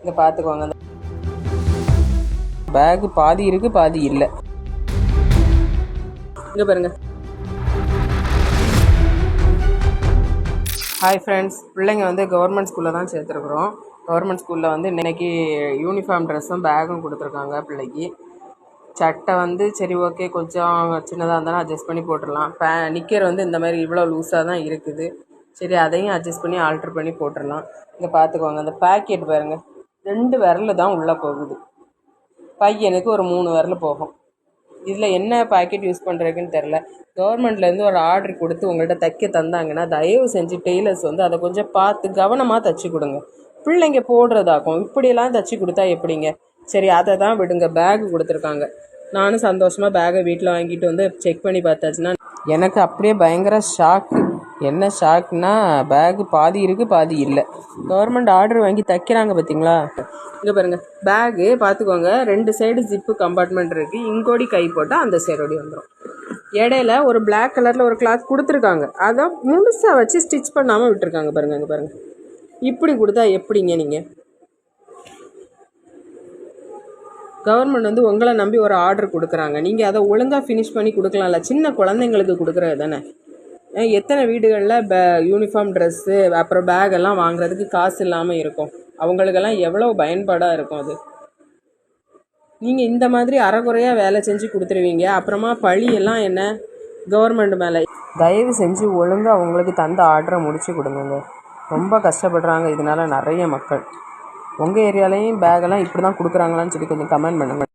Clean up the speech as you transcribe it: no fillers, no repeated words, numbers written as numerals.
இங்கே பார்த்துக்கோங்க, அந்த பேகு பாதி இருக்குது பாதி இல்லை. இங்கே பாருங்க. ஹாய் ஃப்ரெண்ட்ஸ், பிள்ளைங்க வந்து கவர்மெண்ட் ஸ்கூலில் தான் சேர்த்துருக்குறோம். கவர்மெண்ட் ஸ்கூலில் வந்து இன்றைக்கி யூனிஃபார்ம் ட்ரெஸ்ஸும் பேகும் கொடுத்துருக்காங்க. பிள்ளைக்கு சட்டை வந்து சரி ஓகே, கொஞ்சம் சின்னதாக இருந்தாலும் அட்ஜஸ்ட் பண்ணி போட்டுடலாம். நிக்கர் வந்து இந்த மாதிரி இவ்வளோ லூஸாக தான் இருக்குது. சரி, அதையும் அட்ஜஸ்ட் பண்ணி ஆல்ட்ரு பண்ணி போட்டுடலாம். இங்கே பார்த்துக்கோங்க, அந்த பேக்கெட் பாருங்கள், 2 விரல் தான் உள்ளே போகுது. பையனுக்கு ஒரு 3 விரல் போகும். இதில் என்ன பேக்கெட் யூஸ் பண்ணுறதுக்குன்னு தெரில. கவர்மெண்ட்லேருந்து ஒரு ஆர்டர் கொடுத்து உங்கள்கிட்ட தைக்க தந்தாங்கன்னா தயவு செஞ்சு டெய்லர்ஸ் வந்து அதை கொஞ்சம் பார்த்து கவனமாக தைச்சி கொடுங்க. பிள்ளைங்க போடுறதாக்கும் இப்படியெல்லாம் தைச்சி கொடுத்தா எப்படிங்க? சரி, அதை தான் விடுங்க. பேகு கொடுத்துருக்காங்க. நானும் சந்தோஷமாக பேகை வீட்டில் வாங்கிட்டு வந்து செக் பண்ணி பார்த்தாச்சுன்னா எனக்கு அப்படியே பயங்கர ஷாக்கு. என்ன ஷாக்குனா, பேகு பாதி இருக்குது பாதி இல்லை. கவர்மெண்ட் ஆர்டர் வாங்கி தைக்கிறாங்க பார்த்தீங்களா? இங்கே பாருங்கள், பேகு பார்த்துக்கோங்க, 2 சைடு ஜிப்பு கம்பார்ட்மெண்ட் இருக்குது. இங்கோடி கை போட்டால் அந்த சைடோடி வந்துடும். இடையில ஒரு பிளாக் கலரில் ஒரு கிளாத் கொடுத்துருக்காங்க. அதை முழுசாக வச்சு ஸ்டிச் பண்ணாமல் விட்டுருக்காங்க பாருங்கள். இங்கே பாருங்கள், இப்படி கொடுத்தா எப்படிங்க நீங்கள்? கவர்மெண்ட் வந்து உங்களை நம்பி ஒரு ஆர்டர் கொடுக்குறாங்க. நீங்கள் அதை ஒழுங்காக ஃபினிஷ் பண்ணி கொடுக்கலாம்ல. சின்ன குழந்தைங்களுக்கு கொடுக்குறது தானே. எத்தனை வீடுகளில் யூனிஃபார்ம் ட்ரெஸ்ஸு அப்புறம் பேகெல்லாம் வாங்குறதுக்கு காசு இல்லாமல் இருக்கும். அவங்களுக்கெல்லாம் எவ்வளோ பயன்பாடாக இருக்கும் அது. நீங்கள் இந்த மாதிரி அரைக்குறையாக வேலை செஞ்சு கொடுத்துருவீங்க. அப்புறமா பழியெல்லாம் என்ன கவர்மெண்ட் மேலே. தயவு செஞ்சு ஒழுங்காக அவங்களுக்கு தந்த ஆர்டரை முடிச்சு கொடுங்க. ரொம்ப கஷ்டப்படுறாங்க இதனால் நிறைய மக்கள். உங்கள் ஏரியாலையும் பேகெல்லாம் இப்படி தான் கொடுக்குறாங்களான்னு சொல்லி கொஞ்சம் கமெண்ட் பண்ணுங்கள்.